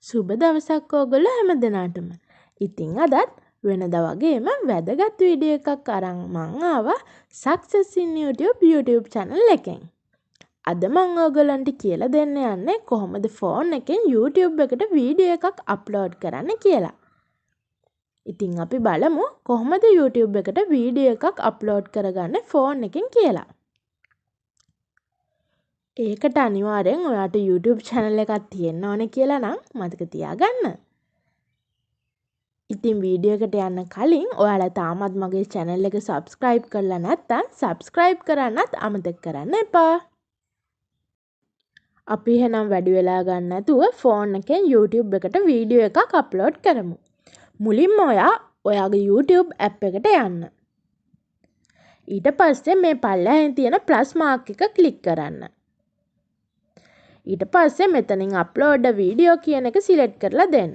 සුබ දවසක් ඕගොල්ලෝ හැමදෙනාටම. ඉතින් අදත් වෙනදා වගේම වැදගත් වීඩියෝ එකක් අරන් මං ආවා Success in YouTube channel එකෙන්. අද මං ඕගොල්ලන්ට කියලා දෙන්න යන්නේ කොහොමද ෆෝන් එකෙන් YouTube එකට වීඩියෝ එකක් අප්ලෝඩ් කරන්න කියලා. ඉතින් අපි බලමු කොහොමද YouTube එකට වීඩියෝ එකක් අප්ලෝඩ් කරගන්නේ ෆෝන් එකෙන් කියලා. ඒකට අනිවාර්යෙන් ඔයාට YouTube channel එකක් තියෙන්න ඕනේ කියලා නම් මතක තියාගන්න. ඉතින් වීඩියෝ එකට යන්න කලින් ඔයාලා තාමත් මගේ channel එක subscribe කරලා නැත්නම් subscribe කරන්නත් අමතක කරන්න එපා. අපි එහෙනම් වැඩි වෙලා ගන්න නැතුව ෆෝන් එකෙන් YouTube එකට වීඩියෝ එකක් අප්ලෝඩ් කරමු. මුලින්ම ඔයාගේ YouTube app එකට යන්න. ඊට පස්සේ මේ පල්ලෙහෙන් තියෙන plus mark එක click කරන්න. ඊට පස්සේ මෙතනින් අප්ලෝඩ් වීඩියෝ කියන එක සිලෙක්ට් කරලා දෙන්න.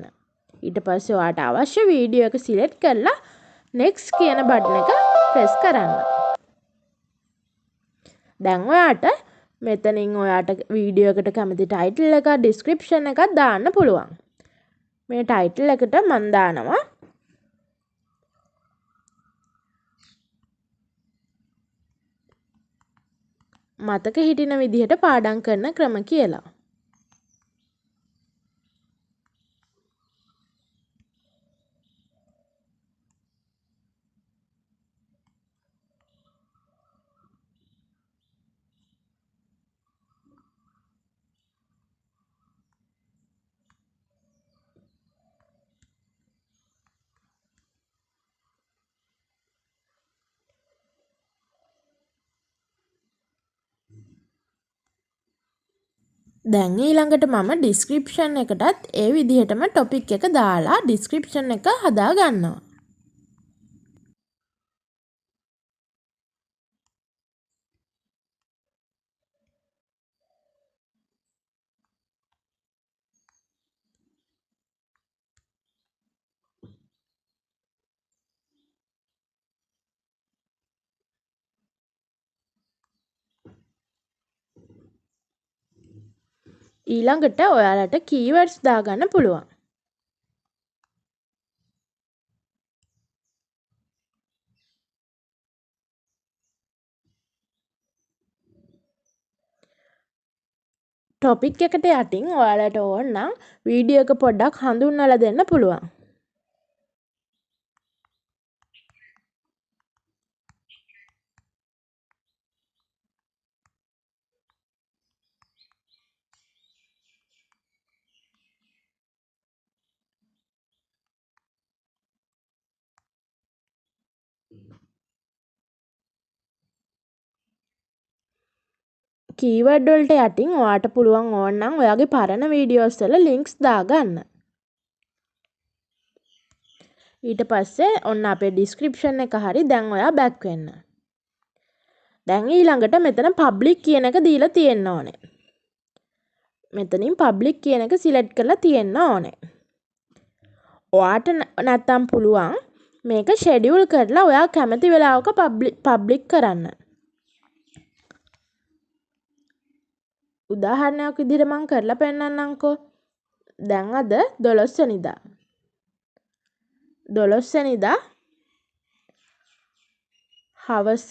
ඊට පස්සේ ඔයාට අවශ්‍ය වීඩියෝ එක සිලෙක්ට් කරලා next කියන බටන් එක press කරන්න. දැන් ඔයාට මෙතනින් ඔයාට වීඩියෝ එකට කැමති title එක description එකක් දාන්න පුළුවන්. මේ title එකට මම දානවා මතක හිටින විදිහට පාඩම් කරන ක්‍රම කියලා. දැන් ඊළඟට මම description එකටත් ඒ විදිහටම topic එක දාලා description එක හදා ගන්නවා. ඊළඟට ඔයාලට keywords දාගන්න පුළුවන්. topic එකට යටින් ඔයාලට ඕන නම් වීඩියෝ එක පොඩ්ඩක් හඳුන්වලා දෙන්න පුළුවන්. කීවර්ඩ් වලට යටින් ඔයාට පුළුවන් ඕනනම් ඔයාගේ පරණ වීඩියෝස් වල ලින්ක්ස් දාගන්න. ඊට පස්සේ ඔන්න අපේ description එක හරි දැන් ඔයා back වෙන්න. දැන් ඊළඟට මෙතන public කියන එක දීලා තියෙන්න ඕනේ. මෙතනින් public කියන එක select කරලා තියෙන්න ඕනේ. ඔයාට නැත්තම් පුළුවන් මේක schedule කරලා ඔයා කැමති වෙලාවක public කරන්න. උදාහරණයක් විදිහට මම කරලා පෙන්නන්නම්කෝ. දැන් අද 12 වෙනිදා. 12 වෙනිදා හවස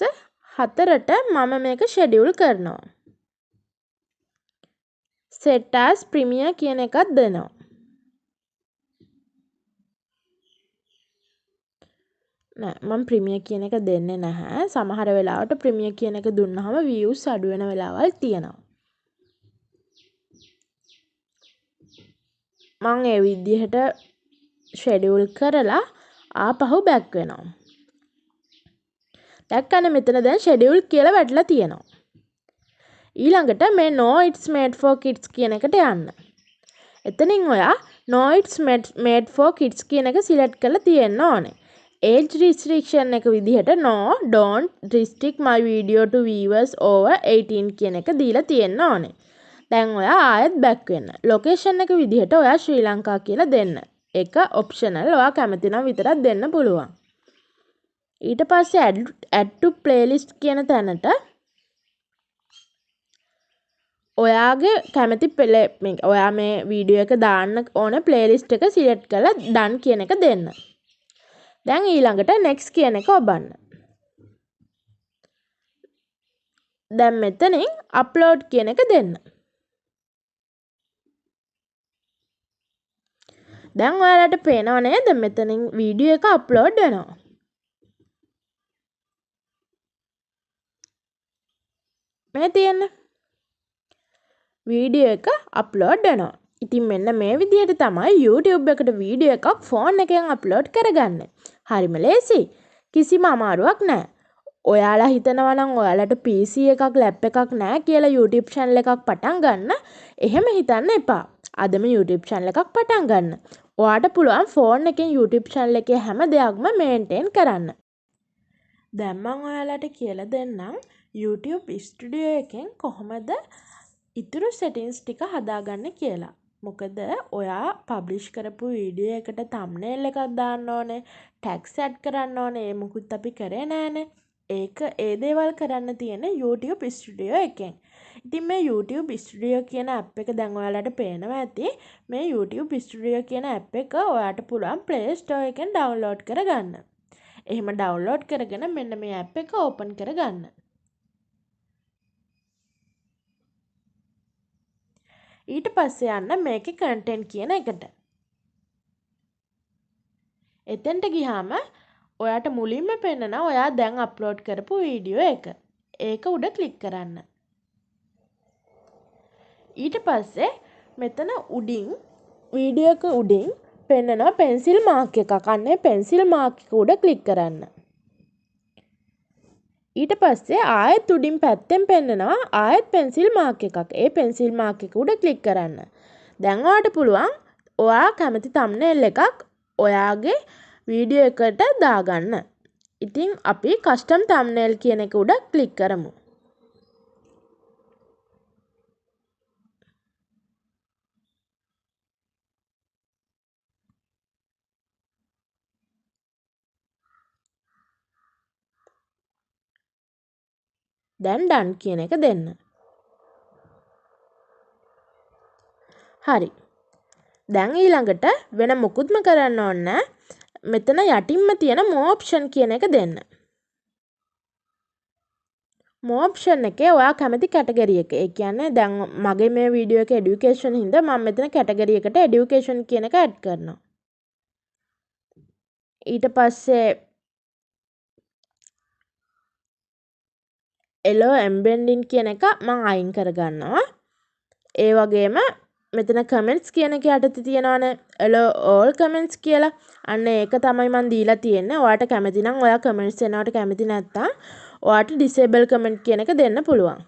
4ට මම මේක schedule කරනවා. set as premiere කියන එකක් දෙනවා. නෑ මම premiere කියන එක දෙන්නේ නැහැ. සමහර වෙලාවට premiere කියන එක දුන්නාම views අඩු වෙන වෙලාවල් තියෙනවා. මම ඒ විදිහට schedule කරලා ආපහු back වෙනවා. දැක්කනේ මෙතන දැන් schedule කියලා වැටලා තියෙනවා. ඊළඟට මේ no it's made for kids කියන එකට යන්න. එතනින් ඔයා no it's made for kids කියන එක select කරලා තියෙන්න ඕනේ. age restriction එක විදිහට no don't restrict my video to viewers over 18 කියන එක දීලා තියෙන්න ඕනේ. දැන් ඔයා ආයෙත් back වෙන්න. location එක විදිහට ඔයා ශ්‍රී ලංකා කියලා දෙන්න. ඒක optional. ඔයා කැමති නම් විතරක් දෙන්න පුළුවන්. ඊට පස්සේ add to playlist කියන තැනට ඔයාගේ කැමති ඔයා මේ වීඩියෝ එක දාන්න ඕන ප්ලේලිස්ට් එක සිලෙක්ට් කරලා done කියන එක දෙන්න. දැන් ඊළඟට next කියන එක ඔබන්න. දැන් මෙතනින් upload කියන එක දෙන්න. දැන් ඔයාලට පේනව නේද මෙතනින් වීඩියෝ එක අප්ලෝඩ් වෙනවා. මේ තියෙන වීඩියෝ එක අප්ලෝඩ් වෙනවා. ඉතින් මෙන්න මේ විදිහට තමයි YouTube එකට වීඩියෝ එකක් ෆෝන් එකෙන් අප්ලෝඩ් කරගන්නේ. හරිම ලේසි. කිසිම අමාරුවක් නැහැ. ඔයාලා හිතනවා නම් ඔයාලට PC එකක් ලැප් එකක් නැහැ කියලා YouTube channel එකක් පටන් ගන්න. එහෙම හිතන්න එපා. අදම YouTube channel එකක් පටන් ගන්න. ඔයාට පුළුවන් ෆෝන් එකෙන් YouTube channel එකේ හැම දෙයක්ම මේන්ටේන් කරන්න. දැන් මම ඔයාලට කියලා දෙන්නම් YouTube ස්ටුඩියෝ එකෙන් කොහොමද ඉතුරු settings ටික හදාගන්න කියලා. මොකද ඔයා පබ්ලිෂ් කරපු වීඩියෝ එකට thumbnail එකක් දාන්න ඕනේ, tags add කරන්න ඕනේ. ඒ මුකුත් අපි කරේ නෑනේ. ඒ දේවල් කරන්න තියෙන YouTube ස්ටුඩියෝ එකෙන්. ඉතින් මේ YouTube ස්ටුඩියෝ කියන ඇප් එක දැන් ඔයාලට පේනවා ඇති. මේ YouTube ස්ටුඩියෝ කියන ඇප් එක ඔයාට පුළුවන් Play Store එකෙන් ඩවුන්ලෝඩ් කරගන්න. එහෙම ඩවුන්ලෝඩ් කරගෙන මෙන්න මේ ඇප් එක ඕපන් කරගන්න. ඊට පස්සේ යන්න මේකේ content කියන එකට. එතෙන්ට ගියාම ඔයාට මුලින්ම පෙන්නනවා ඔයා දැන් අප්ලෝඩ් කරපු වීඩියෝ එක. ඒක උඩ ක්ලික් කරන්න. ඊට පස්සේ මෙතන උඩින් වීඩියෝ එක උඩින් පෙන්නනවා පෙන්සිල් මාක් එකක්. අන්න ඒ පෙන්සිල් මාක් එක උඩ ක්ලික් කරන්න. ඊට පස්සේ ආයෙත් උඩින් පැත්තෙන් පෙන්නනවා ආයෙත් පෙන්සිල් මාක් එකක්. ඒ පෙන්සිල් මාක් එක උඩ ක්ලික් කරන්න. දැන් ඔයාට පුළුවන් ඔයා කැමති thumbnail එකක් ඔයාගේ වීඩියෝ එකට දාගන්න. ඉතින් අපි custom thumbnail කියන එක උඩ ක්ලික් කරමු. දැන් done කියන එක දෙන්න. හරි. දැන් ඊළඟට වෙන මොකුත්ම කරන්න ඕනේ නැහැ. මෙතන යටින්ම තියෙන more option කියන එක දෙන්න. more option එකේ ඔයා කැමති කැටගරි එක. ඒ කියන්නේ දැන් මගේ මේ වීඩියෝ එක education හින්දා මම මෙතන කැටගරි එකට education කියන එක add කරනවා. ඊට පස්සේ allow embedding කියන එක මම අයින් කරගන්නවා. ඒ වගේම මෙතන comments කියන එක යටතේ තියෙනවනේ allow all comments කියලා. අන්න ඒක තමයි මම දීලා තියෙන්නේ. ඔයාට කැමති නම් ඔයා comments එනවට කැමති නැත්නම් ඔයාට disable comment කියන එක දෙන්න පුළුවන්.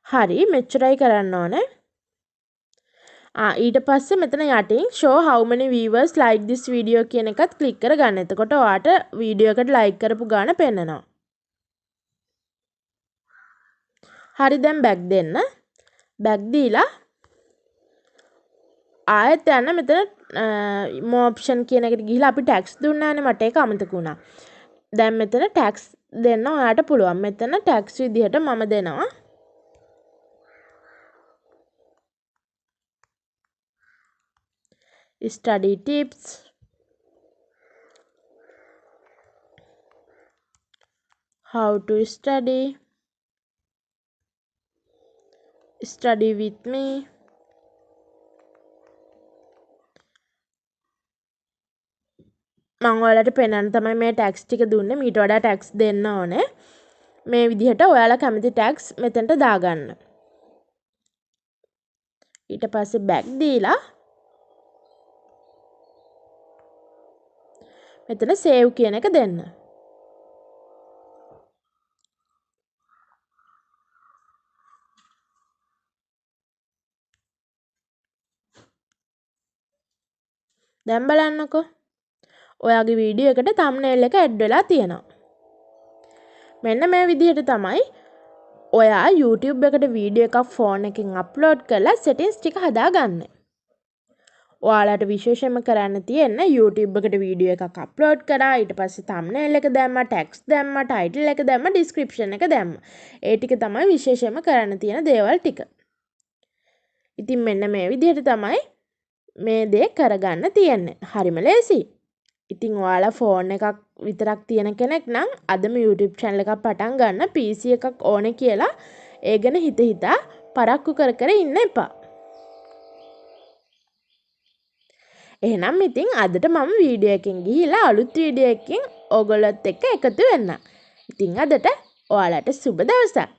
හරි මෙච්චරයි කරන්න ඕනේ. ඊට පස්සේ මෙතන යටින් show how many viewers like this video කියන එකත් ක්ලික් කරගන්න. එතකොට ඔයාට වීඩියෝ එකට like කරපු ගාන පෙන්නනවා. හරි දැන් back දෙන්න. back දීලා ආයෙත් යන්න මෙතන more option කියන එකට ගිහිලා අපි tags දුන්නානේ මට ඒක අමතක වුණා. දැන් මෙතන tags දෙන්න ඔයාට පුළුවන්. මෙතන tags විදිහට මම දෙනවා. study tips, how to study, study with me, මම ඔයාලට පෙන්නන්න තමයි මේ ටැග්ස් ටික දුන්නේ. මීට වඩා ටැග්ස් දෙන්න ඕනේ. මේ විදිහට ඔයාලා කැමති ටැග්ස් මෙතනට දාගන්න. ඊට පස්සේ back දීලා මෙතන save කියන එක දෙන්න. දැන් බලන්නකෝ. ඔයාගේ වීඩියෝ එකට thumbnail එක add වෙලා තියෙනවා. මෙන්න මේ විදිහට තමයි ඔයා YouTube එකට වීඩියෝ එකක් ෆෝන් එකෙන් අප්ලෝඩ් කරලා settings ටික හදාගන්නේ. ඔයාලට විශේෂයෙන්ම කරන්න තියෙන්නේ YouTube එකට වීඩියෝ එකක් අප්ලෝඩ් කරා, ඊට පස්සේ thumbnail එක දැම්මා, text දැම්මා, title එක දැම්මා, description එක දැම්මා. ඒ ටික තමයි විශේෂයෙන්ම කරන්න තියෙන දේවල් ටික. ඉතින් මෙන්න මේ විදිහට තමයි මේ දේ කරගන්න තියෙන්නේ. හරිම ලේසි. ඉතින් ඔයාලා ෆෝන් එකක් විතරක් තියෙන කෙනෙක් නම් අදම YouTube channel එකක් පටන් ගන්න, PC එකක් ඕනේ කියලා ඒ ගැන හිතා පරක්කු කර ඉන්න එපා. එහෙනම් ඉතින් අදට මම වීඩියෝ එකකින් ගිහිලා අලුත් වීඩියෝ එකකින් ඕගොල්ලොත් එක්ක එකතු වෙන්නම්. ඉතින් අදට ඔයාලට සුබ දවසක්.